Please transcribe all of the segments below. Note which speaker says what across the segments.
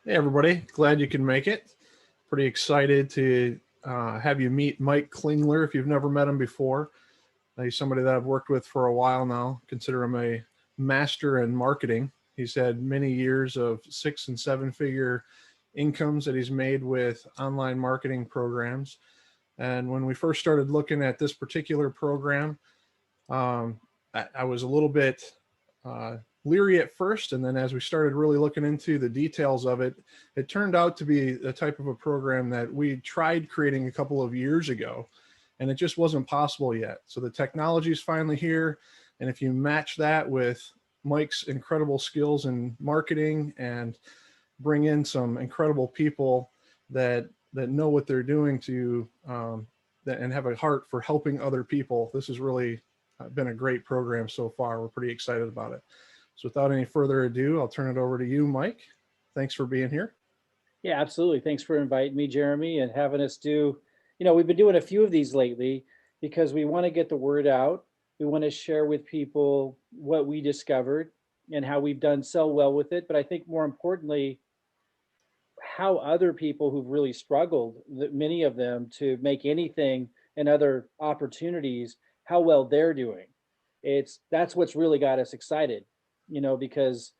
Speaker 1: Hey, everybody. Glad you can make it. Pretty excited to have you meet Mike Klingler if you've never met him before. He's somebody that I've worked with for a while now. Consider him a master in marketing. He's had many years of 6 and 7 figure incomes that he's made with online marketing programs. And when we first started looking at this particular program, I was a little bit uh, leery at first, and then as we started really looking into the details of it, it turned out to be the type of a program that we tried creating a couple of years ago, and it just wasn't possible yet. So the technology is finally here, and if you match that with Mike's incredible skills in marketing and bring in some incredible people that know what they're doing to and have a heart for helping other people, this has really been a great program so far. We're pretty excited about it. So without any further ado, I'll turn it over to you, Mike. Thanks for being here.
Speaker 2: Yeah, absolutely. Thanks for inviting me, Jeremy, and having us do. We've been doing a few of these lately because we want to get the word out. We want to share with people what we discovered and how we've done so well with it. But I think more importantly, how other people who've really struggled, many of them, to make anything and other opportunities, how well they're doing. That's what's really got us excited, because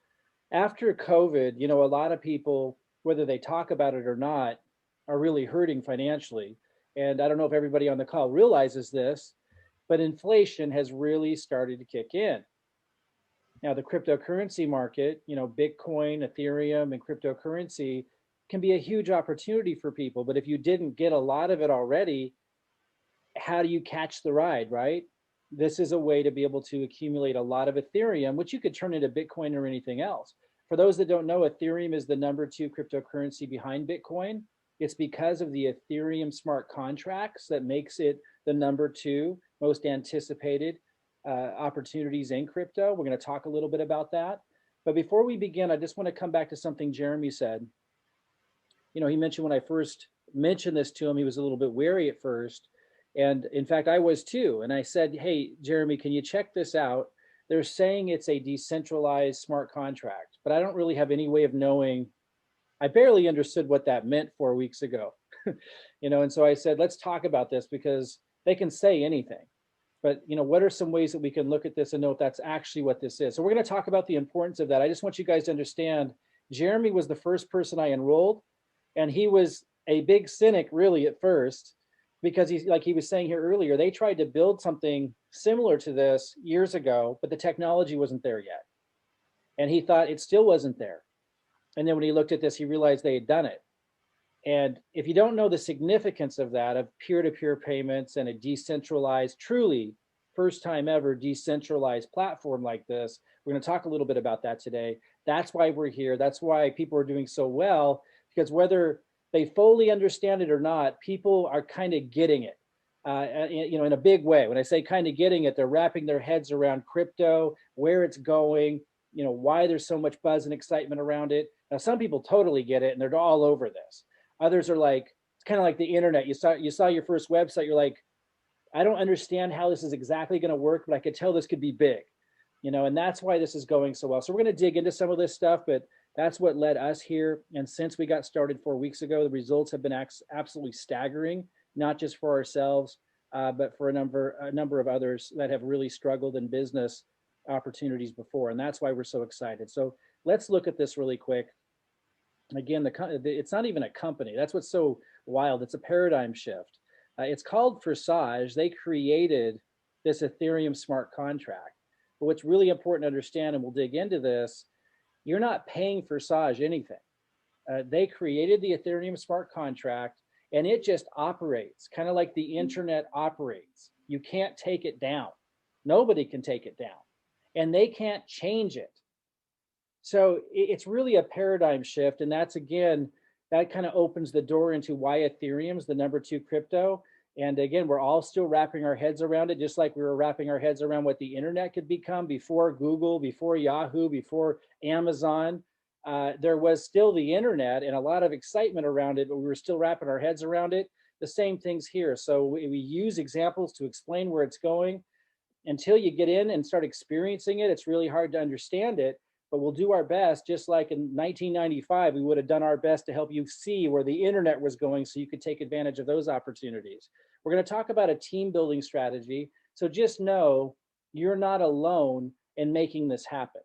Speaker 2: after COVID, a lot of people, whether they talk about it or not, are really hurting financially. And I don't know if everybody on the call realizes this, but inflation has really started to kick in. Now, the cryptocurrency market, Bitcoin, Ethereum, and cryptocurrency can be a huge opportunity for people. But if you didn't get a lot of it already, how do you catch the ride, right? This is a way to be able to accumulate a lot of Ethereum, which you could turn into Bitcoin or anything else. For those that don't know, Ethereum is the number two cryptocurrency behind Bitcoin. It's because of the Ethereum smart contracts that makes it the number two most anticipated opportunities in crypto. We're going to talk a little bit about that. But before we begin, I just want to come back to something Jeremy said. He mentioned when I first mentioned this to him, he was a little bit wary at first. And in fact, I was too. And I said, hey, Jeremy, can you check this out? They're saying it's a decentralized smart contract, but I don't really have any way of knowing. I barely understood what that meant 4 weeks ago. And so I said, let's talk about this because they can say anything. But what are some ways that we can look at this and know if that's actually what this is? So we're going to talk about the importance of that. I just want you guys to understand, Jeremy was the first person I enrolled, and he was a big cynic really at first, because he's like he was saying here earlier, they tried to build something similar to this years ago, but the technology wasn't there yet. And he thought it still wasn't there. And then when he looked at this, he realized they had done it. And if you don't know the significance of that, of peer-to-peer payments and a decentralized, truly first time ever decentralized platform like this, we're going to talk a little bit about that today. That's why we're here. That's why people are doing so well, because whether they fully understand it or not, people are kind of getting it, in a big way. When I say kind of getting it, they're wrapping their heads around crypto, where it's going, why there's so much buzz and excitement around it. Now, some people totally get it and they're all over this. Others are like, it's kind of like the internet. You saw your first website. You're like, I don't understand how this is exactly going to work, but I could tell this could be big, and that's why this is going so well. So we're going to dig into some of this stuff, but that's what led us here. And since we got started 4 weeks ago, the results have been absolutely staggering, not just for ourselves, but for a number of others that have really struggled in business opportunities before. And that's why we're so excited. So let's look at this really quick. Again, it's not even a company. That's what's so wild. It's a paradigm shift. It's called Forsage. They created this Ethereum smart contract. But what's really important to understand, and we'll dig into this, you're not paying Forsage anything. They created the Ethereum smart contract, and it just operates kind of like the internet operates. You can't take it down. Nobody can take it down, and they can't change it. So it's really a paradigm shift. And that's, again, that kind of opens the door into why Ethereum is the number two crypto. And again, we're all still wrapping our heads around it, just like we were wrapping our heads around what the internet could become before Google, before Yahoo, before Amazon. There was still the internet and a lot of excitement around it, but we were still wrapping our heads around it. The same things here. So we use examples to explain where it's going. Until you get in and start experiencing it, it's really hard to understand it. but we'll do our best. Just like in 1995, we would have done our best to help you see where the internet was going so you could take advantage of those opportunities. We're going to talk about a team building strategy. So just know you're not alone in making this happen.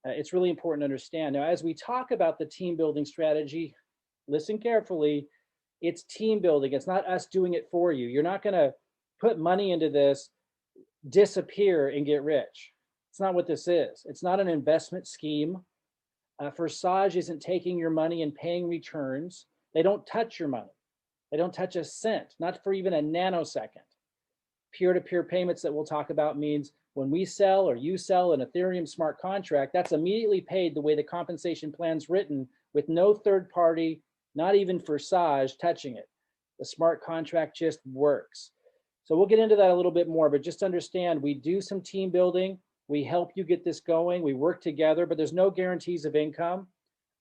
Speaker 2: It's really important to understand. Now, as we talk about the team building strategy, listen carefully. It's team building. It's not us doing it for you. You're not going to put money into this, disappear, and get rich. It's not what this is. It's not an investment scheme. Forsage isn't taking your money and paying returns. They don't touch your money. They don't touch a cent, not for even a nanosecond. Peer-to-peer payments that we'll talk about means when we sell or you sell an Ethereum smart contract, that's immediately paid the way the compensation plan's written, with no third party, not even Forsage, touching it. The smart contract just works. So we'll get into that a little bit more, but just understand we do some team building. We help you get this going. We work together, but there's no guarantees of income.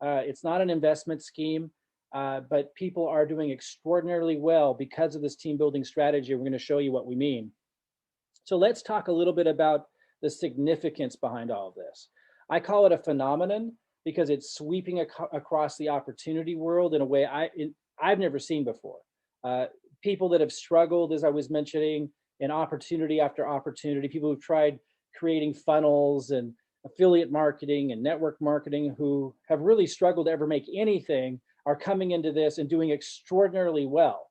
Speaker 2: It's not an investment scheme, but people are doing extraordinarily well because of this team building strategy. We're going to show you what we mean. So let's talk a little bit about the significance behind all of this. I call it a phenomenon because it's sweeping across the opportunity world in a way I've never seen before. People that have struggled, as I was mentioning, in opportunity after opportunity, people who've tried creating funnels and affiliate marketing and network marketing who have really struggled to ever make anything are coming into this and doing extraordinarily well.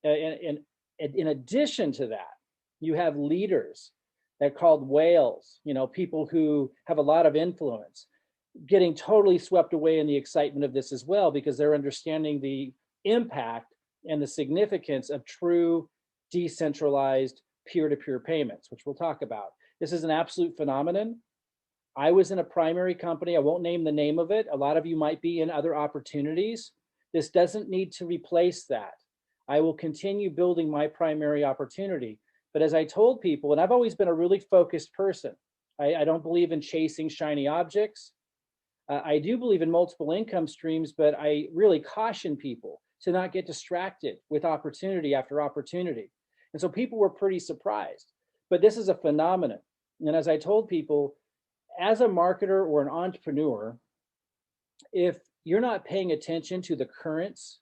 Speaker 2: And in addition to that, you have leaders that are called whales, people who have a lot of influence, getting totally swept away in the excitement of this as well, because they're understanding the impact and the significance of true decentralized peer-to-peer payments, which we'll talk about. This is an absolute phenomenon. I was in a primary company. I won't name the name of it. A lot of you might be in other opportunities. This doesn't need to replace that. I will continue building my primary opportunity. But as I told people, and I've always been a really focused person, I don't believe in chasing shiny objects. I do believe in multiple income streams, but I really caution people to not get distracted with opportunity after opportunity. And so people were pretty surprised. But this is a phenomenon. And as I told people, as a marketer or an entrepreneur, if you're not paying attention to the currents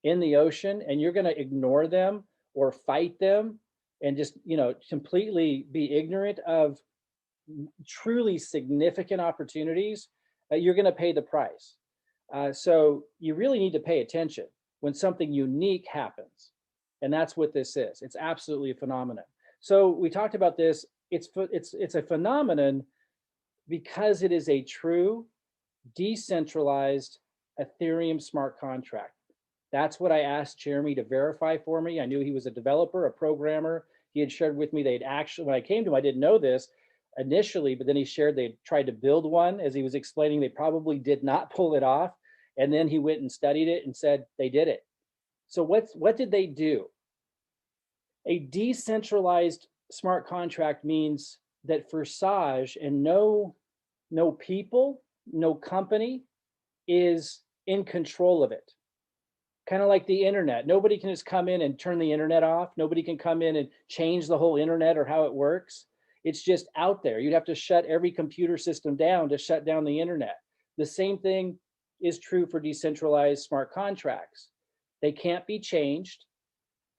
Speaker 2: in the ocean and you're going to ignore them or fight them and just, completely be ignorant of truly significant opportunities, you're going to pay the price. So you really need to pay attention when something unique happens. And that's what this is. It's absolutely a phenomenon. So we talked about this. It's a phenomenon because it is a true decentralized Ethereum smart contract. That's what I asked Jeremy to verify for me. I knew he was a developer, a programmer. He had shared with me they'd actually, when I came to him, I didn't know this initially, but then he shared they'd tried to build one. As he was explaining, they probably did not pull it off. And then he went and studied it and said they did it. So what did they do? A decentralized smart contract means that Forsage and no people, no company is in control of it. Kind of like the internet. Nobody can just come in and turn the internet off. Nobody can come in and change the whole internet or how it works. It's just out there. You'd have to shut every computer system down to shut down the internet. The same thing is true for decentralized smart contracts. They can't be changed.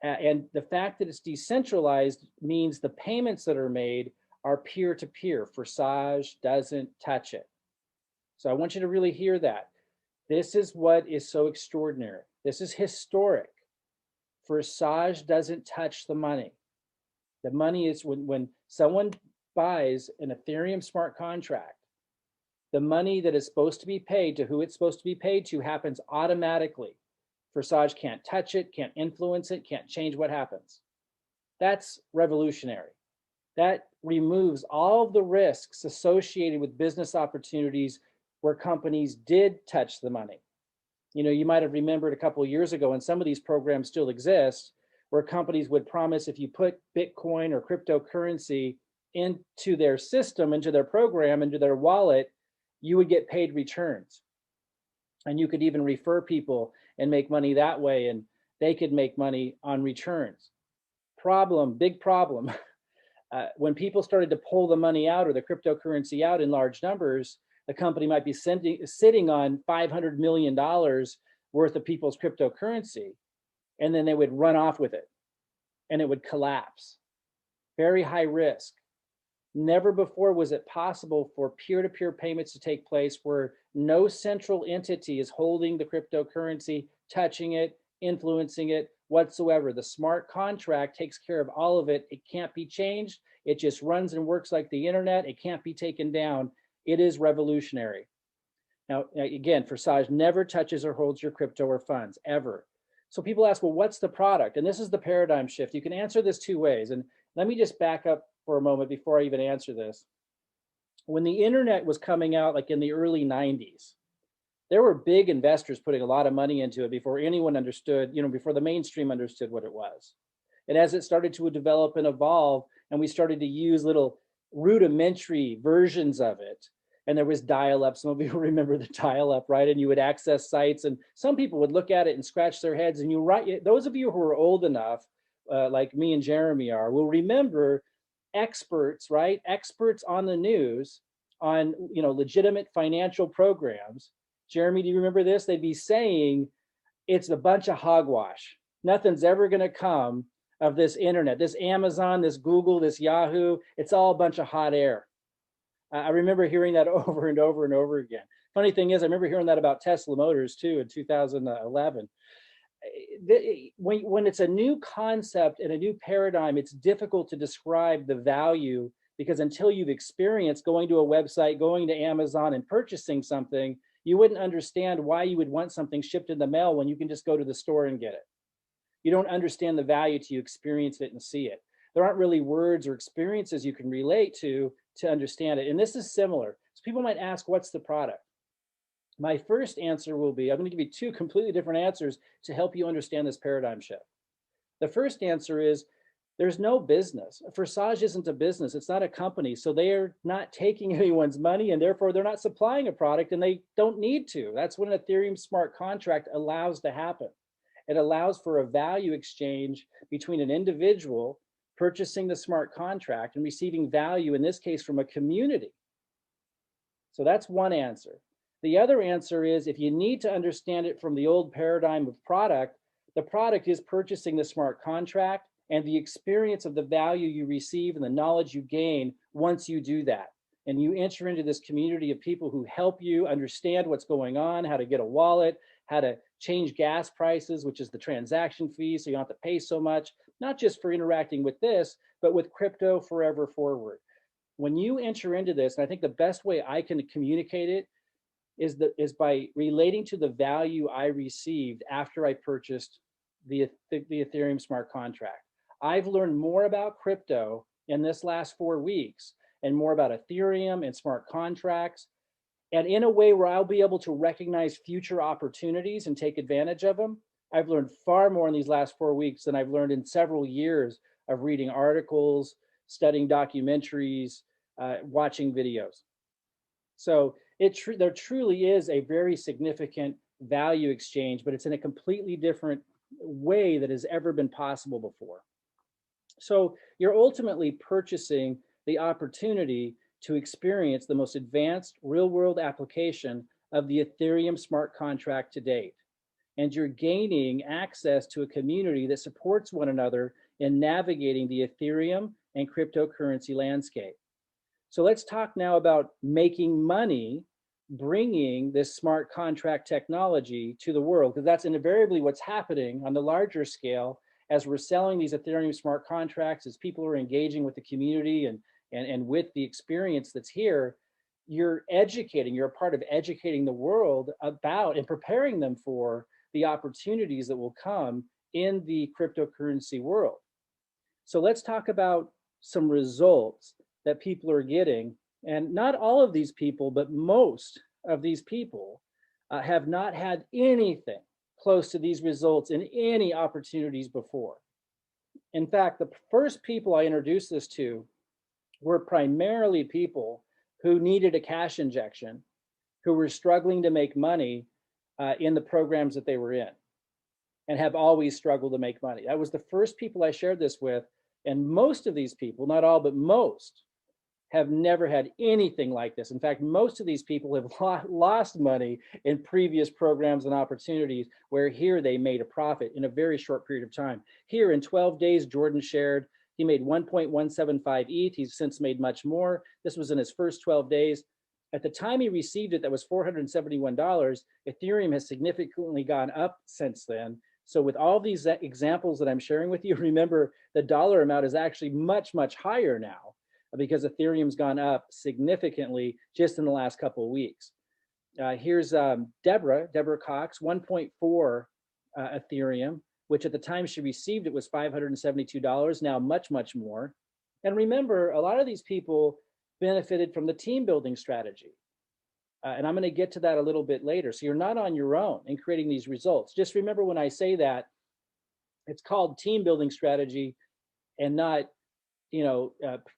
Speaker 2: And the fact that it's decentralized means the payments that are made are peer-to-peer. Forsage doesn't touch it. So I want you to really hear that. This is what is so extraordinary. This is historic. Forsage doesn't touch the money. The money is when someone buys an Ethereum smart contract, the money that is supposed to be paid to who it's supposed to be paid to happens automatically. Forsage can't touch it, can't influence it, can't change what happens. That's revolutionary. That removes all of the risks associated with business opportunities where companies did touch the money. You might have remembered a couple of years ago, and some of these programs still exist, where companies would promise if you put Bitcoin or cryptocurrency into their system, into their program, into their wallet, you would get paid returns. And you could even refer people and make money that way, and they could make money on returns. Big problem. When people started to pull the money out or the cryptocurrency out in large numbers, The company might be sitting on $500 million worth of people's cryptocurrency, and then they would run off with it and it would collapse. Very high risk. Never before was it possible for peer-to-peer payments to take place where no central entity is holding the cryptocurrency, touching it, influencing it whatsoever. The smart contract takes care of all of it. It can't be changed. It just runs and works like the internet. It can't be taken down. It is revolutionary. Now, again, Forsage never touches or holds your crypto or funds, ever. So people ask, well, what's the product? And this is the paradigm shift. You can answer this two ways. And let me just back up for a moment before I even answer this. When the internet was coming out, like in the early 90s, there were big investors putting a lot of money into it before anyone understood, before the mainstream understood what it was. And as it started to develop and evolve, and we started to use little rudimentary versions of it, and there was dial-up. Some of you remember the dial-up, right? And you would access sites, and some people would look at it and scratch their heads. And those of you who are old enough, like me and Jeremy are, will remember experts, right? Experts on the news on, legitimate financial programs. Jeremy, do you remember this? They'd be saying it's a bunch of hogwash. Nothing's ever going to come of this internet, this Amazon, this Google, this Yahoo. It's all a bunch of hot air. I remember hearing that over and over and over again. Funny thing is, I remember hearing that about Tesla Motors too in 2011. When it's a new concept and a new paradigm, it's difficult to describe the value, because until you've experienced going to a website, going to Amazon and purchasing something, you wouldn't understand why you would want something shipped in the mail when you can just go to the store and get it. You don't understand the value till you experience it and see it. There aren't really words or experiences you can relate to understand it. And this is similar. So people might ask, what's the product? My first answer will be, I'm going to give you two completely different answers to help you understand this paradigm shift. The first answer is, there's no business. Forsage isn't a business. It's not a company. So they are not taking anyone's money, and therefore they're not supplying a product, and they don't need to. That's what an Ethereum smart contract allows to happen. It allows for a value exchange between an individual purchasing the smart contract and receiving value, in this case, from a community. So that's one answer. The other answer is, if you need to understand it from the old paradigm of product, the product is purchasing the smart contract and the experience of the value you receive and the knowledge you gain once you do that. And you enter into this community of people who help you understand what's going on, how to get a wallet, how to change gas prices, which is the transaction fee, so you don't have to pay so much, not just for interacting with this, but with crypto forever forward. When you enter into this, and I think the best way I can communicate it is by relating to the value I received after I purchased the Ethereum smart contract. I've learned more about crypto in this last 4 weeks, and more about Ethereum and smart contracts, and in a way where I'll be able to recognize future opportunities and take advantage of them. I've learned far more in these last 4 weeks than I've learned in several years of reading articles, studying documentaries, watching videos. So there truly is a very significant value exchange, but it's in a completely different way that has ever been possible before. So you're ultimately purchasing the opportunity to experience the most advanced real-world application of the Ethereum smart contract to date. And you're gaining access to a community that supports one another in navigating the Ethereum and cryptocurrency landscape. So let's talk now about making money, bringing this smart contract technology to the world, because that's invariably what's happening on the larger scale as we're selling these Ethereum smart contracts, as people are engaging with the community and with the experience that's here. You're a part of educating the world about and preparing them for the opportunities that will come in the cryptocurrency world. So let's talk about some results that people are getting. And not all of these people, but most of these people have not had anything close to these results in any opportunities before. In fact, the first people I introduced this to were primarily people who needed a cash injection, who were struggling to make money in the programs that they were in, and have always struggled to make money. That was the first people I shared this with. And most of these people, not all, but most, have never had anything like this. In fact, most of these people have lost money in previous programs and opportunities where here they made a profit in a very short period of time. Here in 12 days, Jordan shared, he made 1.175 ETH. He's since made much more. This was in his first 12 days. At the time he received it, that was $471. Ethereum has significantly gone up since then. So with all these examples that I'm sharing with you, remember the dollar amount is actually much, much higher now because Ethereum's gone up significantly just in the last couple of weeks. Here's Deborah Cox, 1.4 Ethereum, which at the time she received it was $572, now much, much more. And remember, a lot of these people benefited from the team building strategy. And I'm going to get to that a little bit later. So you're not on your own in creating these results. Just remember when I say that, it's called team building strategy and not,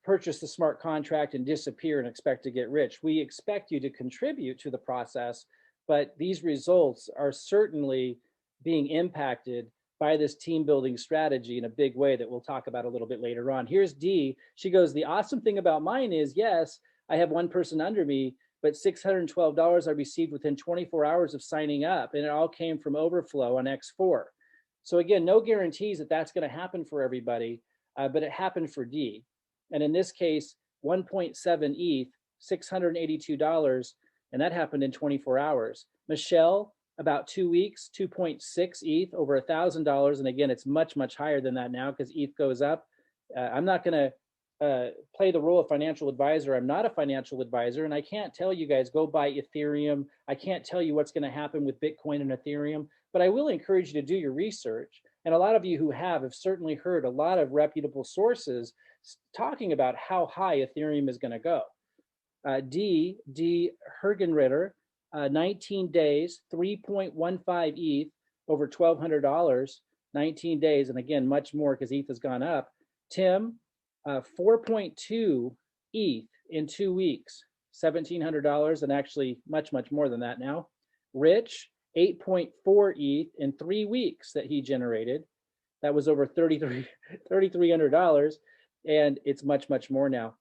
Speaker 2: purchase the smart contract and disappear and expect to get rich. We expect you to contribute to the process, but these results are certainly being impacted by this team building strategy in a big way that we'll talk about a little bit later on. Here's Dee. She goes, the awesome thing about mine is, yes, I have one person under me, but $612 I received within 24 hours of signing up, and it all came from overflow on X4. So again, no guarantees that that's going to happen for everybody, but it happened for D. And in this case, 1.7 ETH, $682, and that happened in 24 hours. Michelle, about 2 weeks, 2.6 ETH, over $1,000. And again, it's much, much higher than that now because ETH goes up. I'm not going to play the role of financial advisor. I'm not a financial advisor, and I can't tell you guys go buy Ethereum. I can't tell you what's going to happen with Bitcoin and Ethereum, but I will encourage you to do your research. And a lot of you who have certainly heard a lot of reputable sources talking about how high Ethereum is going to go. D. Hergenritter, 19 days, 3.15 ETH, over $1,200, 19 days, and again, much more because ETH has gone up. Tim, 4.2 ETH in 2 weeks, $1,700, and actually much, much more than that now. Rich, 8.4 ETH in 3 weeks that he generated. That was over $3,300, and it's much, much more now.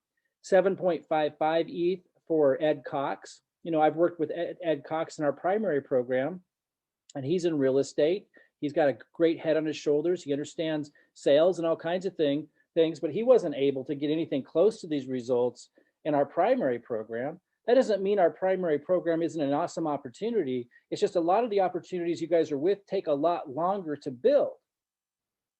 Speaker 2: 7.55 ETH for Ed Cox. I've worked with Ed Cox in our primary program, and he's in real estate. He's got a great head on his shoulders. He understands sales and all kinds of things, but he wasn't able to get anything close to these results in our primary program. That doesn't mean our primary program isn't an awesome opportunity. It's just a lot of the opportunities you guys are with take a lot longer to build,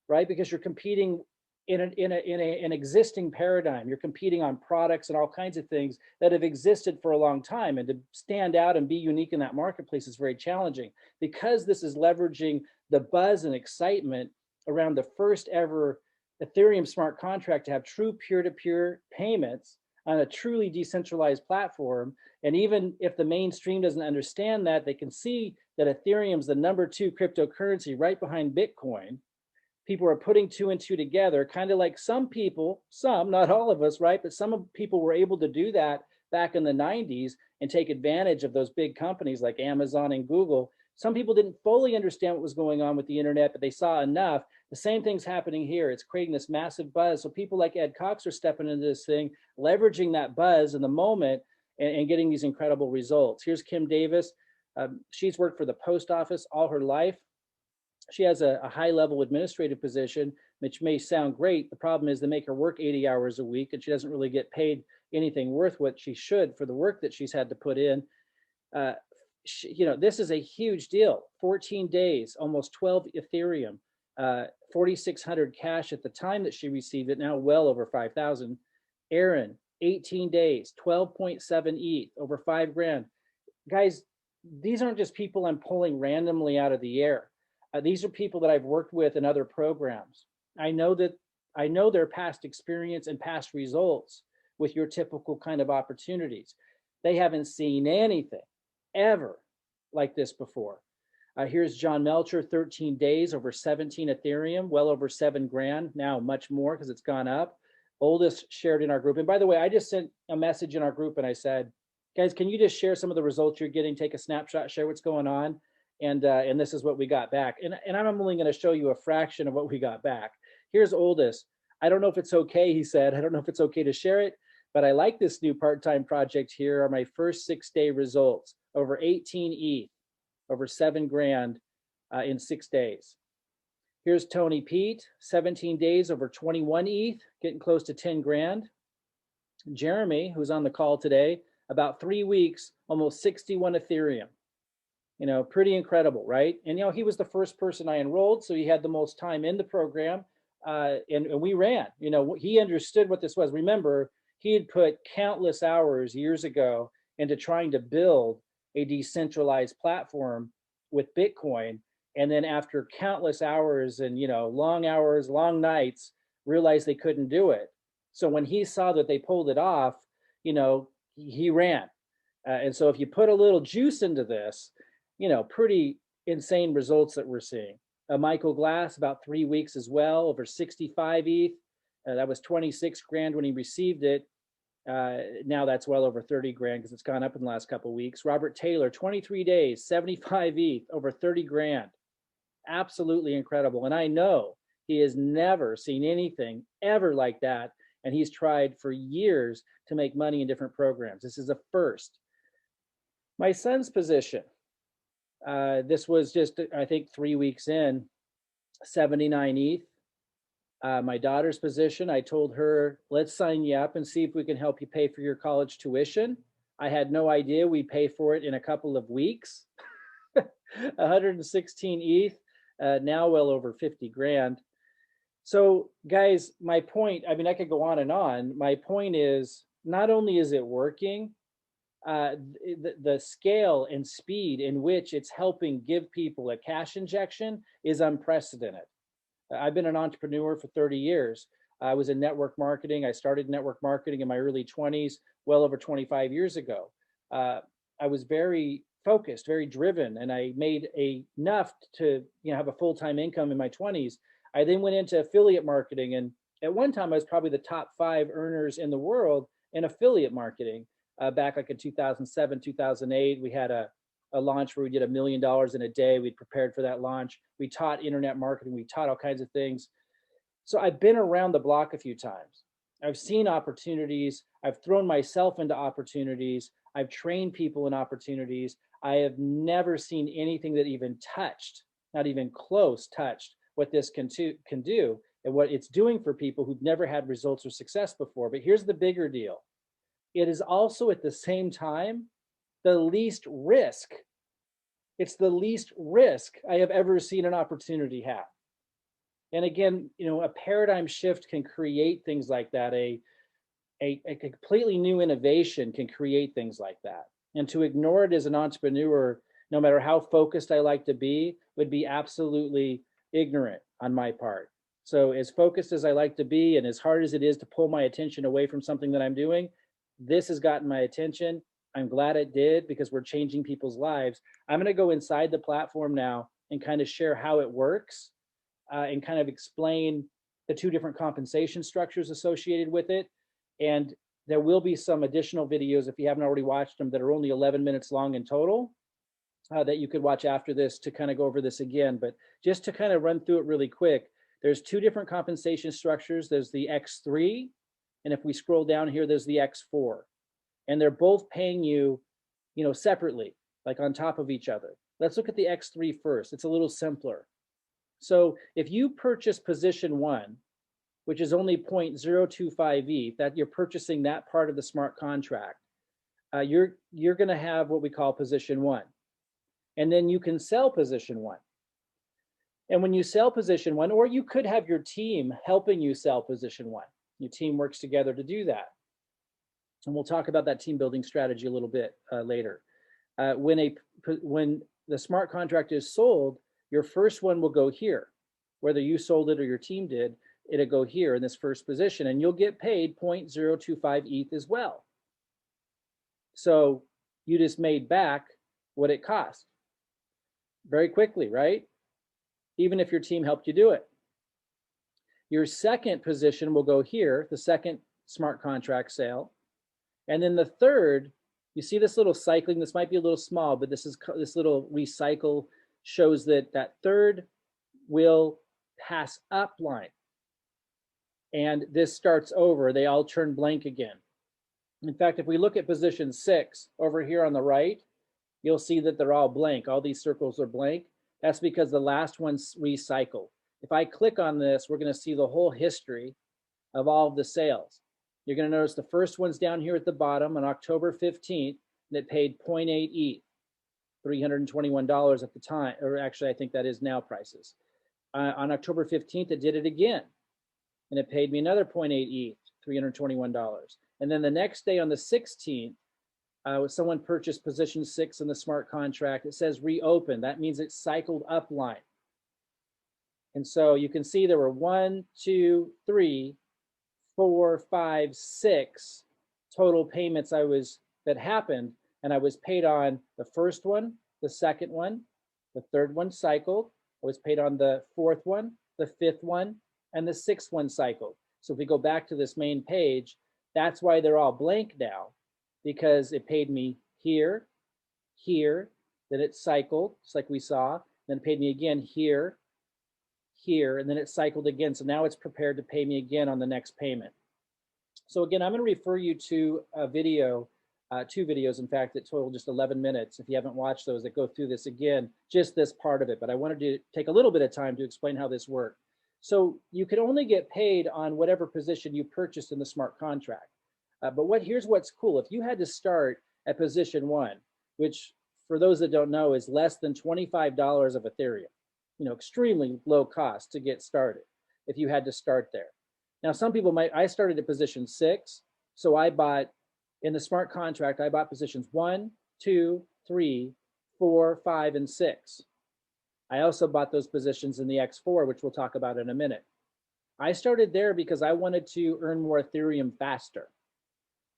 Speaker 2: right? Because you're competing in an existing paradigm. You're competing on products and all kinds of things that have existed for a long time. And to stand out and be unique in that marketplace is very challenging. Because this is leveraging the buzz and excitement around the first ever Ethereum smart contract to have true peer-to-peer payments on a truly decentralized platform. And even if the mainstream doesn't understand that, they can see that Ethereum's the #2 cryptocurrency right behind Bitcoin. People are putting 2 and 2 together, kind of like some people, not all of us, right? But some people were able to do that back in the 90s and take advantage of those big companies like Amazon and Google. Some people didn't fully understand what was going on with the internet, but they saw enough. The same thing's happening here. It's creating this massive buzz. So people like Ed Cox are stepping into this thing, leveraging that buzz in the moment and getting these incredible results. Here's Kim Davis. She's worked for the post office all her life. She has a high-level administrative position, which may sound great. The problem is they make her work 80 hours a week, and she doesn't really get paid anything worth what she should for the work that she's had to put in. This is a huge deal. 14 days, almost 12 Ethereum, 4,600 cash at the time that she received it, now well over 5,000. Aaron, 18 days, 12.7 ETH, over $5,000. Guys, these aren't just people I'm pulling randomly out of the air. These are people that I've worked with in other programs. I know their past experience and past results with your typical kind of opportunities. They haven't seen anything ever like this before. Here's John Melcher, 13 days, over 17 Ethereum, well over $7,000, now much more because it's gone up. Oldest shared in our group. And by the way, I just sent a message in our group and I said, guys, can you just share some of the results you're getting, take a snapshot, share what's going on? And this is what we got back. And I'm only going to show you a fraction of what we got back. Here's Oldest. I don't know if it's okay, he said. I don't know if it's okay to share it, But I like this new part-time project. Here are my first 6-day results, over 18 ETH, over 7 grand in 6 days. Here's Tony Pete, 17 days, over 21 ETH, getting close to 10 grand. Jeremy, who's on the call today, about 3 weeks, almost 61 Ethereum. Pretty incredible, right? And, he was the first person I enrolled, so he had the most time in the program. And we ran, he understood what this was. Remember, he had put countless hours years ago into trying to build a decentralized platform with Bitcoin. And then after countless hours and, long hours, long nights, realized they couldn't do it. So when he saw that they pulled it off, he ran. And so if you put a little juice into this, pretty insane results that we're seeing. Michael Glass, about 3 weeks as well, over 65 ETH. That was 26 grand when he received it. Now that's well over 30 grand because it's gone up in the last couple of weeks. Robert Taylor, 23 days, 75 ETH, over 30 grand. Absolutely incredible. And I know he has never seen anything ever like that. And he's tried for years to make money in different programs. This is a first. My son's position. This was just, I think, 3 weeks in, 79 ETH. My daughter's position, I told her, let's sign you up and see if we can help you pay for your college tuition. I had no idea we pay for it in a couple of weeks. 116 ETH, now well over 50 grand. So guys, my point, I could go on and on. My point is, not only is it working, the scale and speed in which it's helping give people a cash injection is unprecedented. I've been an entrepreneur for 30 years. I was in network marketing. I started network marketing in my early 20s, well over 25 years ago. I was very focused, very driven, and I made enough to have a full-time income in my 20s. I then went into affiliate marketing, and at one time I was probably the top 5 earners in the world in affiliate marketing. Back like in 2007, 2008, we had a launch where we did $1 million in a day. We'd prepared for that launch. We taught internet marketing. We taught all kinds of things. So I've been around the block a few times. I've seen opportunities. I've thrown myself into opportunities. I've trained people in opportunities. I have never seen anything that even touched, not even close touched, what this can do and what it's doing for people who've never had results or success before. But here's the bigger deal. It is also at the same time the least risk. It's the least risk I have ever seen an opportunity have. And again, a paradigm shift can create things like that. A completely new innovation can create things like that. And to ignore it as an entrepreneur, no matter how focused I like to be, would be absolutely ignorant on my part. So as focused as I like to be, and as hard as it is to pull my attention away from something that I'm doing, this has gotten my attention. I'm glad it did, because we're changing people's lives. I'm going to go inside the platform now and kind of share how it works and kind of explain the 2 different compensation structures associated with it. And there will be some additional videos, if you haven't already watched them, that are only 11 minutes long in total that you could watch after this to kind of go over this again. But just to kind of run through it really quick, there's 2 different compensation structures. There's the X3, and if we scroll down here, there's the X4. And they're both paying you, separately, like on top of each other. Let's look at the X3 first. It's a little simpler. So if you purchase position 1, which is only 0.025 ETH, that you're purchasing that part of the smart contract, you're going to have what we call position 1. And then you can sell position 1. And when you sell position 1, or you could have your team helping you sell position 1. Your team works together to do that. And we'll talk about that team building strategy a little bit later. When the smart contract is sold, your first one will go here. Whether you sold it or your team did, it'll go here in this first position, and you'll get paid 0.025 ETH as well. So you just made back what it cost very quickly, right? Even if your team helped you do it. Your second position will go here, the second smart contract sale. And then the third, you see this little cycling, this might be a little small, but this little recycle shows that third will pass up line. And this starts over, they all turn blank again. In fact, if we look at position 6 over here on the right, you'll see that they're all blank. All these circles are blank. That's because the last one's recycled. If I click on this, we're going to see the whole history of all of the sales. You're going to notice the first one's down here at the bottom on October 15th, and it paid 0.8 ETH, $321 at the time, or actually I think that is now prices. On October 15th, it did it again, and it paid me another 0.8 ETH, $321. And then the next day on the 16th, someone purchased position 6 in the smart contract. It says reopen. That means it cycled upline. And so you can see there were 1, 2, 3, 4, 5, 6 total payments that happened, and I was paid on the first one, the second one, the third one cycled. I was paid on the fourth one, the fifth one, and the sixth one cycled. So if we go back to this main page, that's why they're all blank now, because it paid me here, here, then it cycled, just like we saw, then it paid me again here, here, and then it cycled again. So now it's prepared to pay me again on the next payment. So again, I'm going to refer you to a video, 2 videos, in fact, that total just 11 minutes. If you haven't watched those, that go through this again, just this part of it. But I wanted to take a little bit of time to explain how this worked. So you can only get paid on whatever position you purchased in the smart contract. But here's what's cool. If you had to start at position 1, which for those that don't know is less than $25 of Ethereum, extremely low cost to get started if you had to start there. Now, some people I started at position 6. So I bought, in the smart contract, I bought positions 1, 2, 3, 4, 5, and 6. I also bought those positions in the X4, which we'll talk about in a minute. I started there because I wanted to earn more Ethereum faster.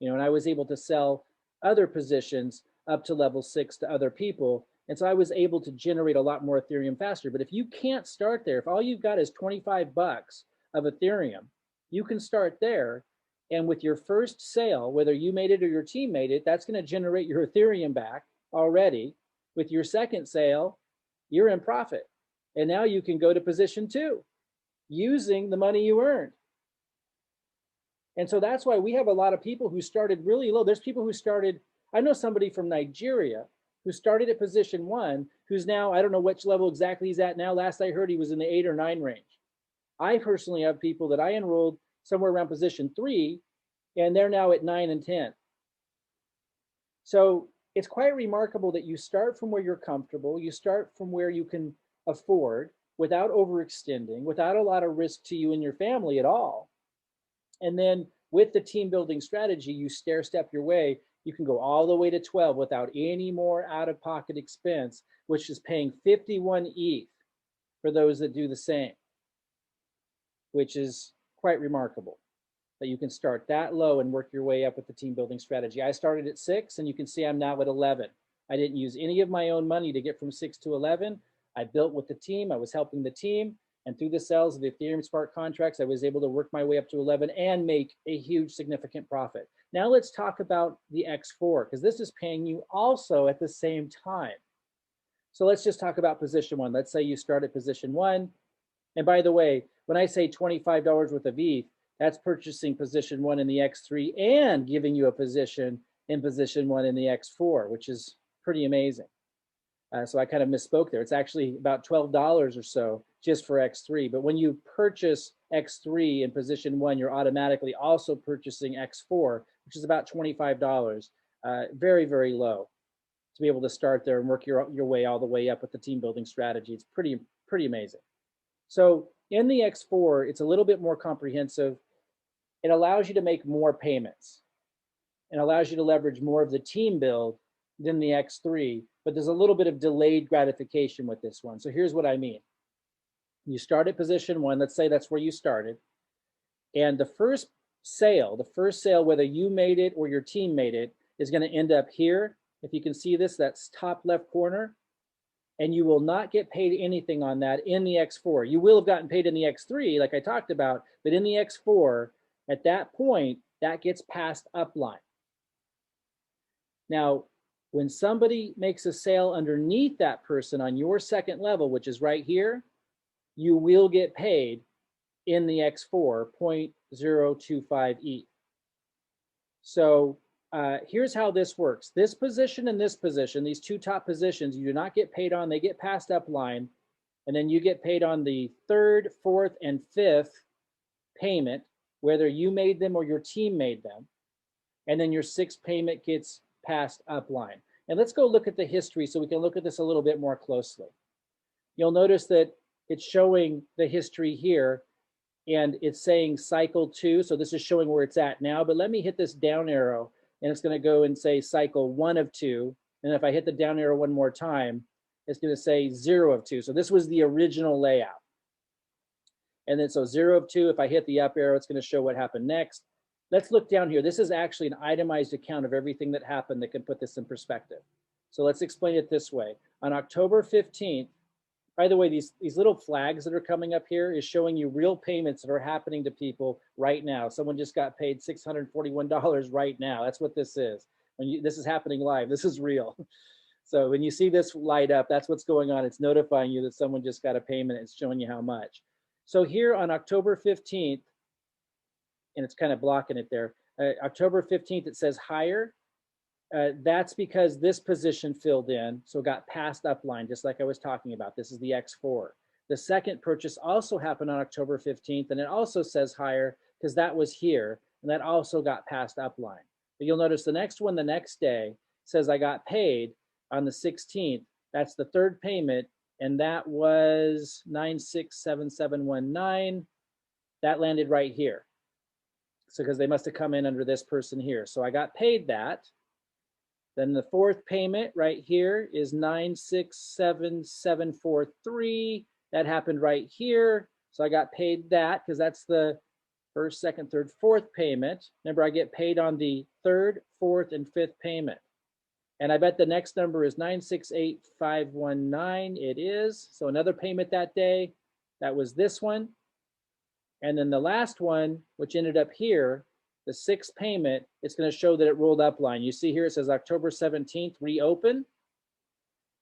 Speaker 2: And I was able to sell other positions up to level 6 to other people. And so I was able to generate a lot more Ethereum faster. But if you can't start there, if all you've got is 25 bucks of Ethereum, you can start there. And with your first sale, whether you made it or your team made it, that's going to generate your Ethereum back already. With your second sale, you're in profit. And now you can go to position 2 using the money you earned. And so that's why we have a lot of people who started really low. There's people who started, I know somebody from Nigeria who started at position 1, who's now, I don't know which level exactly he's at now. Last I heard, he was in the 8 or 9 range. I personally have people that I enrolled somewhere around position 3, and they're now at 9 and 10. So it's quite remarkable that you start from where you're comfortable, you start from where you can afford without overextending, without a lot of risk to you and your family at all. And then with the team building strategy, you stair step your way. You can go all the way to 12 without any more out-of-pocket expense, which is paying 51 ETH for those that do the same, which is quite remarkable that you can start that low and work your way up with the team building strategy. I started at 6, and you can see I'm now at 11. I didn't use any of my own money to get from 6 to 11. I built with the team. I was helping the team. And through the sales of the Ethereum smart contracts, I was able to work my way up to 11 and make a huge significant profit. Now let's talk about the X4, because this is paying you also at the same time. So let's just talk about position 1. Let's say you start at position 1. And by the way, when I say $25 worth of ETH, that's purchasing position 1 in the X3 and giving you a position in position 1 in the X4, which is pretty amazing. So I kind of misspoke there. It's actually about $12 or so just for X3. But when you purchase X3 in position 1, you're automatically also purchasing X4, which is about $25. Very, very low to be able to start there and work your way all the way up with the team building strategy. It's pretty amazing. So in the X4, it's a little bit more comprehensive. It allows you to make more payments and allows you to leverage more of the team build than the X3, but there's a little bit of delayed gratification with this one. So here's what I mean. You start at position 1, let's say that's where you started, and the first sale, whether you made it or your team made it, is going to end up here. If you can see this, that's top left corner, and you will not get paid anything on that in the X4. You will have gotten paid in the X3, like I talked about, but in the X4, at that point, that gets passed upline. Now, when somebody makes a sale underneath that person on your second level, which is right here, you will get paid in the X4 0.025 ETH. So here's how this works. This position and this position, these two top positions, you do not get paid on, they get passed up line. And then you get paid on the third, fourth, and fifth payment, whether you made them or your team made them. And then your sixth payment gets passed up line. And let's go look at the history so we can look at this a little bit more closely. You'll notice that it's showing the history here and it's saying cycle 2. So this is showing where it's at now, but let me hit this down arrow and it's going to go and say cycle 1 of 2. And if I hit the down arrow one more time, it's going to say 0 of 2. So this was the original layout. And then so 0 of 2, if I hit the up arrow, it's going to show what happened next. Let's look down here. This is actually an itemized account of everything that happened that can put this in perspective. So let's explain it this way. On October 15th, by the way, these little flags that are coming up here is showing you real payments that are happening to people right now. Someone just got paid $641 right now. That's what this is. This is happening live. This is real. So when you see this light up, that's what's going on. It's notifying you that someone just got a payment. It's showing you how much. So here on October 15th, and it's kind of blocking it there, October 15th, it says higher. That's because this position filled in, so it got passed upline, just like I was talking about. This is the X4. The second purchase also happened on October 15th, and it also says higher because that was here, and that also got passed upline. But you'll notice the next one the next day says I got paid on the 16th. That's the third payment, and that was 967719. That landed right here. So because they must have come in under this person here. So I got paid that. Then the fourth payment right here is 967743. That happened right here. So I got paid that because that's the first, second, third, fourth payment. Remember, I get paid on the third, fourth, and fifth payment. And I bet the next number is 968519. It is. So another payment that day. That was this one. And then the last one, which ended up here, the sixth payment, it's going to show that it rolled up line. You see here, it says October 17th, reopen.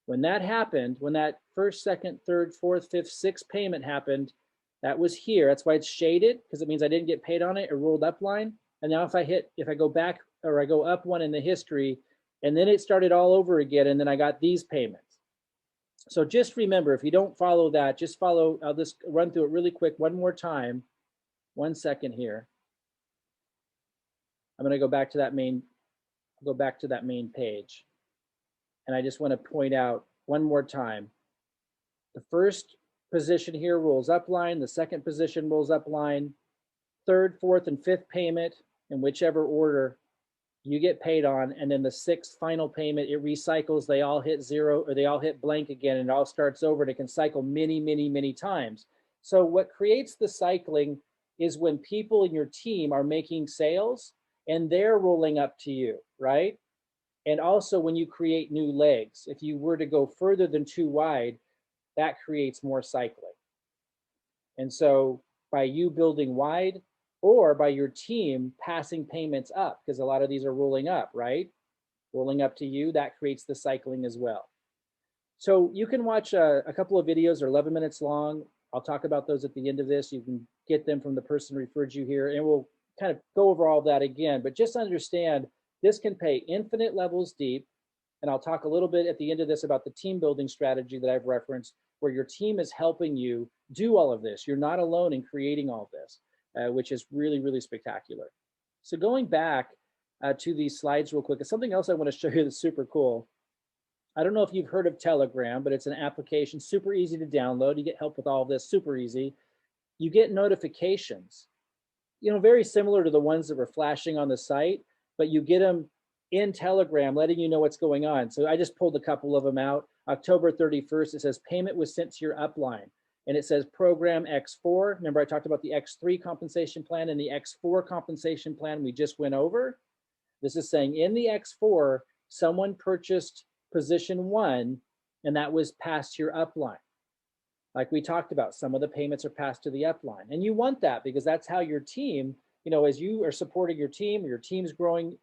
Speaker 2: When that happened, when that first, second, third, fourth, fifth, sixth payment happened, that was here. That's why it's shaded, because it means I didn't get paid on it. It rolled up line. And now if I go back or I go up one in the history, and then it started all over again, and then I got these payments. So just remember, if you don't follow that, just follow, I'll just run through it really quick one more time. 1 second here. I'm going to go back to that main page. And I just want to point out one more time. The first position here rolls up line, the second position rolls up line, third, fourth, and fifth payment in whichever order you get paid on, and then the sixth final payment, it recycles, they all hit 0 or they all hit blank again, and it all starts over, and it can cycle many, many, many times. So what creates the cycling is when people in your team are making sales and they're rolling up to you, right? And also when you create new legs, if you were to go further than 2 wide, that creates more cycling. And so by you building wide, or by your team passing payments up, because a lot of these are rolling up, right? Rolling up to you, that creates the cycling as well. So you can watch a couple of videos, they're 11 minutes long. I'll talk about those at the end of this. You can get them from the person who referred you here, and we'll kind of go over all that again. But just understand, this can pay infinite levels deep. And I'll talk a little bit at the end of this about the team building strategy that I've referenced, where your team is helping you do all of this. You're not alone in creating all of this. Which is really, really spectacular. So going back to these slides real quick, something else I want to show you that's super cool. I don't know if you've heard of Telegram, but it's an application, super easy to download. You get help with all of this, super easy. You get notifications, very similar to the ones that were flashing on the site, but you get them in Telegram, letting you know what's going on. So I just pulled a couple of them out. October 31st, it says payment was sent to your upline. And it says program X4. Remember, I talked about the X3 compensation plan and the X4 compensation plan we just went over. This is saying in the X4, someone purchased position 1, and that was passed to your upline. Like we talked about, some of the payments are passed to the upline. And you want that because that's how your team, as you are supporting your team, or your team's growing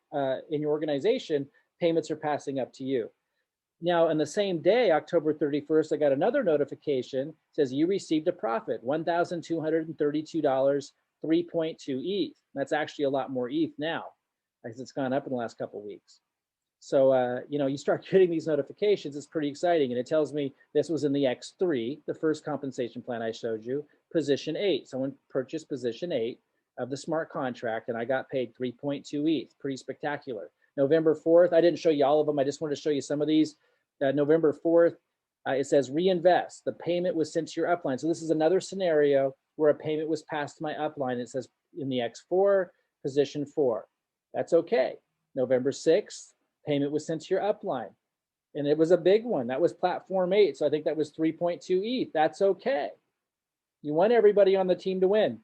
Speaker 2: in your organization, payments are passing up to you. Now, on the same day, October 31st, I got another notification. It says you received a profit, $1,232, 3.2 ETH. That's actually a lot more ETH now. as it's gone up in the last couple of weeks. So, you start getting these notifications. It's pretty exciting. And it tells me this was in the X3, the first compensation plan I showed you, position 8. Someone purchased position 8 of the smart contract, and I got paid 3.2 ETH. Pretty spectacular. November 4th, I didn't show you all of them. I just wanted to show you some of these. November 4th, it says reinvest. The payment was sent to your upline. So this is another scenario where a payment was passed to my upline. It says in the X4, position 4. That's okay. November 6th, payment was sent to your upline. And it was a big one. That was platform 8. So I think that was 3.2 ETH. That's okay. You want everybody on the team to win.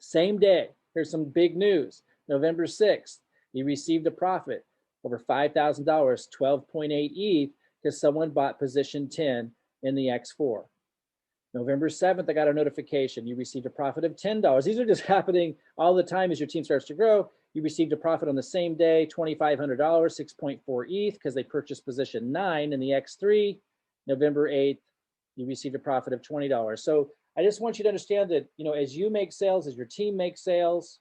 Speaker 2: Same day, here's some big news. November 6th, you received a profit over $5,000, 12.8 ETH, because someone bought position 10 in the X4. November 7th, I got a notification. You received a profit of $10. These are just happening all the time as your team starts to grow. You received a profit on the same day, $2,500, 6.4 ETH, because they purchased position 9 in the X3. November 8th, you received a profit of $20. So I just want you to understand that, as you make sales, as your team makes sales,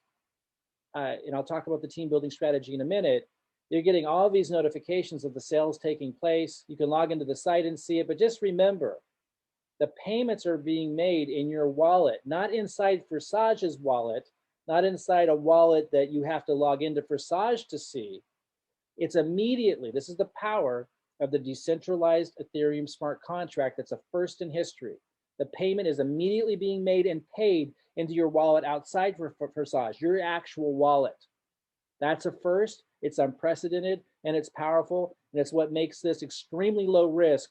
Speaker 2: and I'll talk about the team building strategy in a minute, you're getting all these notifications of the sales taking place. You can log into the site and see it, but just remember, the payments are being made in your wallet, not inside Forsage's wallet, not inside a wallet that you have to log into Forsage to see. It's immediately, this is the power of the decentralized Ethereum smart contract that's a first in history. The payment is immediately being made and paid into your wallet outside Forsage, your actual wallet. That's a first, it's unprecedented, and it's powerful, and it's what makes this extremely low risk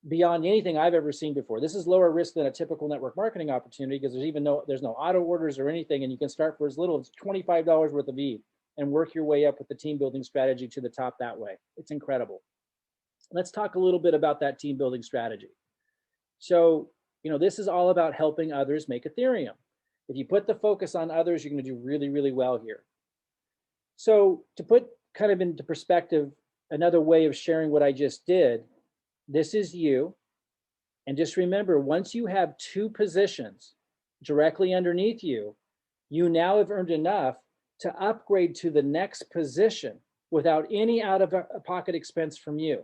Speaker 2: beyond anything I've ever seen before. This is lower risk than a typical network marketing opportunity because there's no auto orders or anything, and you can start for as little as $25 worth of ETH and work your way up with the team building strategy to the top that way. It's incredible. Let's talk a little bit about that team building strategy. So, this is all about helping others make Ethereum. If you put the focus on others, you're going to do really, really well here. So to put kind of into perspective, another way of sharing what I just did, this is you. And just remember, once you have 2 positions directly underneath you, you now have earned enough to upgrade to the next position without any out-of-pocket expense from you.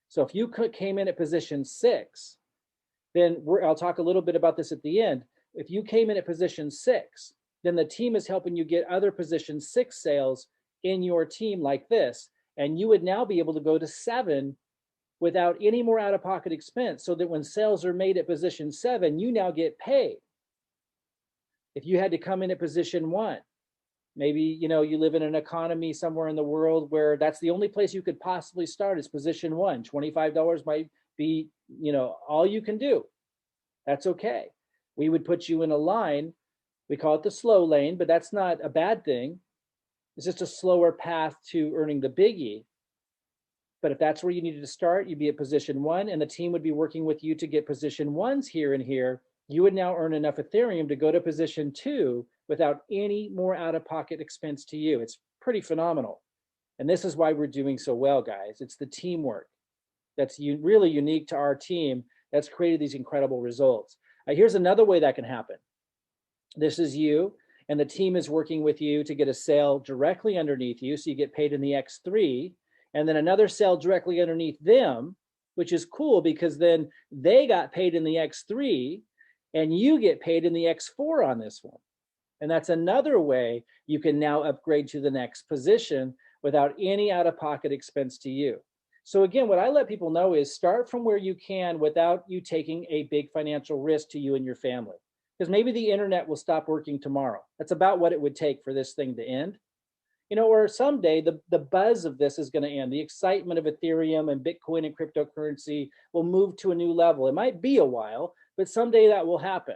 Speaker 2: So if you came in at position 6, then I'll talk a little bit about this at the end. If you came in at position 6, then the team is helping you get other position 6 sales in your team like this. And you would now be able to go to 7 without any more out-of-pocket expense, so that when sales are made at position 7, you now get paid. If you had to come in at position 1, maybe you live in an economy somewhere in the world where that's the only place you could possibly start is position 1. $25 might be all you can do. That's okay. We would put you in a line. We call it the slow lane, but that's not a bad thing. It's just a slower path to earning the biggie. But if that's where you needed to start, you'd be at position 1, and the team would be working with you to get position 1s here and here. You would now earn enough Ethereum to go to position 2 without any more out-of-pocket expense to you. It's pretty phenomenal. And this is why we're doing so well, guys. It's the teamwork that's really unique to our team that's created these incredible results. Here's another way that can happen. This is you, and the team is working with you to get a sale directly underneath you, so you get paid in the X3, and then another sale directly underneath them, which is cool because then they got paid in the X3, and you get paid in the X4 on this one. And that's another way you can now upgrade to the next position without any out-of-pocket expense to you. So again, what I let people know is start from where you can without you taking a big financial risk to you and your family. Because maybe the internet will stop working tomorrow. That's about what it would take for this thing to end. Or someday the buzz of this is going to end. The excitement of Ethereum and Bitcoin and cryptocurrency will move to a new level. It might be a while, but someday that will happen.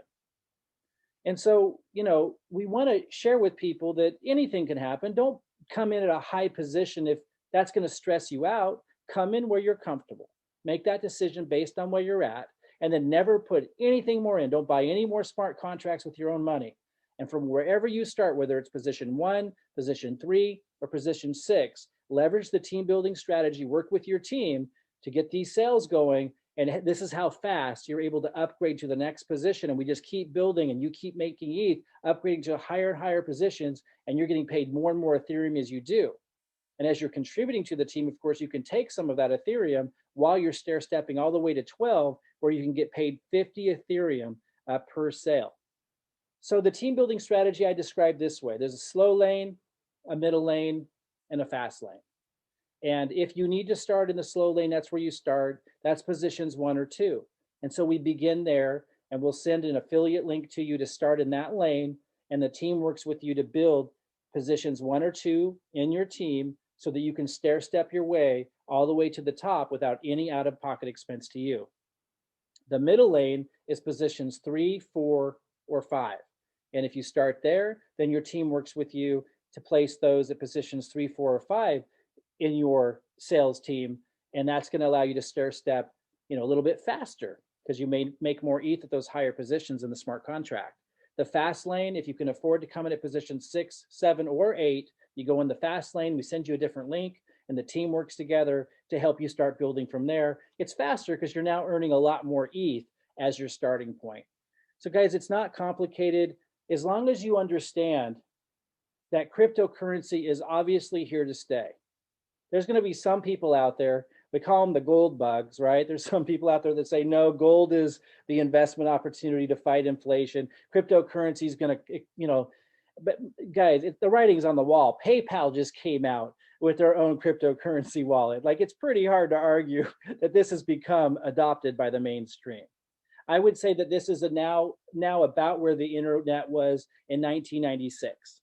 Speaker 2: And so, we want to share with people that anything can happen. Don't come in at a high position if that's going to stress you out. Come in where you're comfortable. Make that decision based on where you're at, and then never put anything more in. Don't buy any more smart contracts with your own money. And from wherever you start, whether it's position 1, position 3, or position 6, leverage the team building strategy, work with your team to get these sales going, And this is how fast you're able to upgrade to the next position. And we just keep building, and you keep making ETH, upgrading to higher and higher positions, and you're getting paid more and more Ethereum as you do. And as you're contributing to the team, of course, you can take some of that Ethereum while you're stair stepping all the way to 12, where you can get paid 50 Ethereum per sale. So the team building strategy I described this way: there's a slow lane, a middle lane, and a fast lane. And if you need to start in the slow lane, that's where you start. That's positions 1 or 2. And so we begin there, and we'll send an affiliate link to you to start in that lane. And the team works with you to build positions 1 or 2 in your team so that you can stair step your way all the way to the top without any out of pocket expense to you. The middle lane is positions 3, 4, or 5. And if you start there, then your team works with you to place those at positions 3, 4, or 5 in your sales team. And that's going to allow you to stair step, a little bit faster, because you may make more ETH at those higher positions in the smart contract. The fast lane, if you can afford to come in at position 6, 7, or 8, you go in the fast lane, we send you a different link, and the team works together to help you start building from there. It's faster because you're now earning a lot more ETH as your starting point. So guys, it's not complicated. As long as you understand that cryptocurrency is obviously here to stay. There's going to be some people out there, we call them the gold bugs, right? There's some people out there that say, no, gold is the investment opportunity to fight inflation. Cryptocurrency is going to, but guys, the writing's on the wall. PayPal just came out with their own cryptocurrency wallet. Like, it's pretty hard to argue that this has become adopted by the mainstream. I would say that this is now about where the internet was in 1996.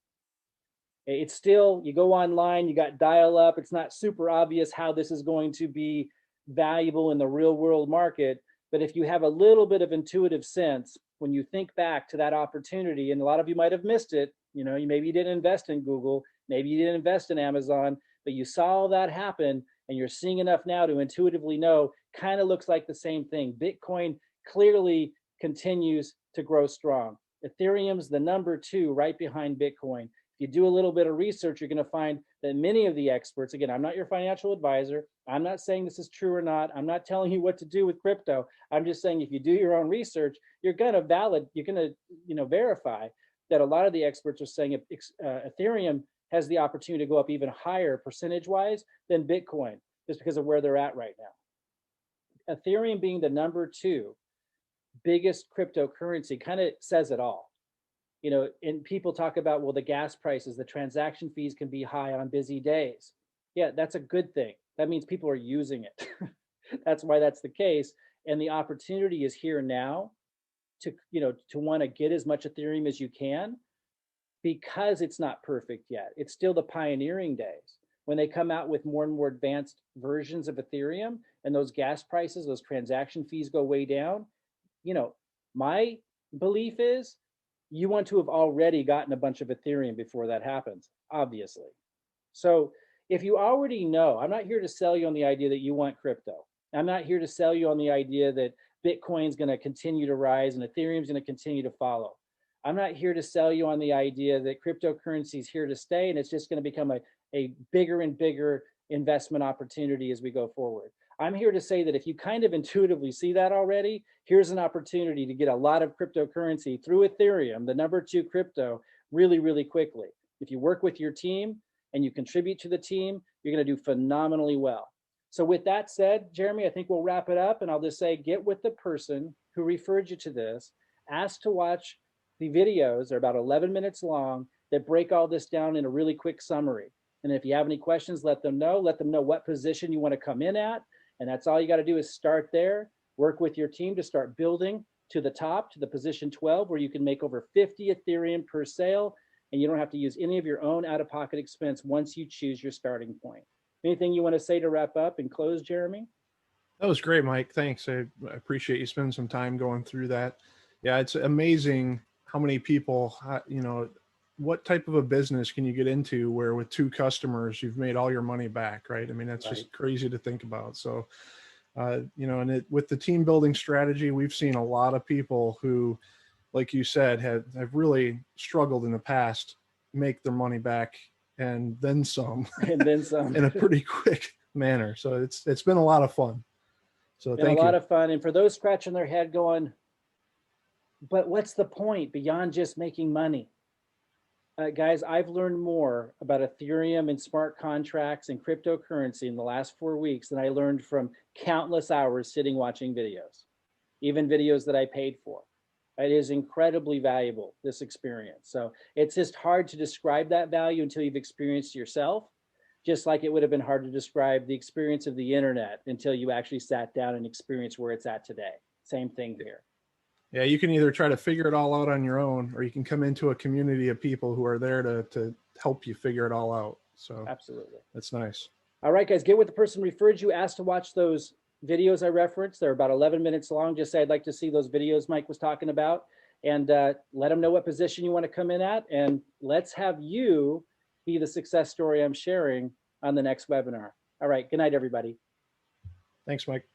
Speaker 2: It's still, you go online, you got dial up. It's not super obvious how this is going to be valuable in the real world market. But if you have a little bit of intuitive sense, when you think back to that opportunity, and a lot of you might have missed it, maybe you didn't invest in Google, maybe you didn't invest in Amazon, but you saw all that happen, and you're seeing enough now to intuitively know, kind of looks like the same thing. Bitcoin clearly continues to grow strong. Ethereum's the number 2 right behind Bitcoin. If you do a little bit of research, you're going to find that many of the experts, again, I'm not your financial advisor. I'm not saying this is true or not. I'm not telling you what to do with crypto. I'm just saying, if you do your own research, you're going to verify that a lot of the experts are saying Ethereum has the opportunity to go up even higher percentage-wise than Bitcoin, just because of where they're at right now. Ethereum being the number 2 biggest cryptocurrency kind of says it all. And people talk about, well, the gas prices, the transaction fees can be high on busy days. Yeah, that's a good thing. That means people are using it. That's why that's the case. And the opportunity is here now to want to get as much Ethereum as you can, because it's not perfect yet. It's still the pioneering days. When they come out with more and more advanced versions of Ethereum and those gas prices, those transaction fees go way down, my belief is you want to have already gotten a bunch of Ethereum before that happens, obviously. So if you already know, I'm not here to sell you on the idea that you want crypto. I'm not here to sell you on the idea that Bitcoin's going to continue to rise and Ethereum's going to continue to follow. I'm not here to sell you on the idea that cryptocurrency is here to stay and it's just going to become a bigger and bigger investment opportunity as we go forward. I'm here to say that if you kind of intuitively see that already, here's an opportunity to get a lot of cryptocurrency through Ethereum, the number 2 crypto, really, really quickly. If you work with your team and you contribute to the team, you're going to do phenomenally well. So with that said, Jeremy, I think we'll wrap it up, and I'll just say, get with the person who referred you to this, ask to watch the videos. They're about 11 minutes long that break all this down in a really quick summary. And if you have any questions, let them know what position you want to come in at. And that's all you got to do is start there, work with your team to start building to the top, to the position 12, where you can make over 50 Ethereum per sale, and you don't have to use any of your own out-of-pocket expense once you choose your starting point. Anything you want to say to wrap up and close, Jeremy?
Speaker 1: That was great, Mike. Thanks. I appreciate you spending some time going through that. Yeah, it's amazing how many people, what type of a business can you get into where with 2 customers, you've made all your money back, right? I mean, that's just crazy to think about. So, and with the team building strategy, we've seen a lot of people who, like you said, have really struggled in the past, make their money back and then some,
Speaker 2: and then some
Speaker 1: in a pretty quick manner. So it's been a lot of fun. So
Speaker 2: Been a
Speaker 1: thank
Speaker 2: lot
Speaker 1: you.
Speaker 2: of fun. And for those scratching their head going, but what's the point beyond just making money? Guys, I've learned more about Ethereum and smart contracts and cryptocurrency in the last 4 weeks than I learned from countless hours sitting watching videos, even videos that I paid for. It is incredibly valuable, this experience. So it's just hard to describe that value until you've experienced it yourself, just like it would have been hard to describe the experience of the internet until you actually sat down and experienced where it's at today. Same thing here.
Speaker 1: Yeah, you can either try to figure it all out on your own, or you can come into a community of people who are there to help you figure it all out. So
Speaker 2: Absolutely.
Speaker 1: that's nice.
Speaker 2: All right, guys, get with the person who referred you, asked to watch those videos I referenced. They're about 11 minutes long. Just say, I'd like to see those videos Mike was talking about, and let them know what position you want to come in at. And let's have you be the success story I'm sharing on the next webinar. All right, good night, everybody.
Speaker 1: Thanks, Mike.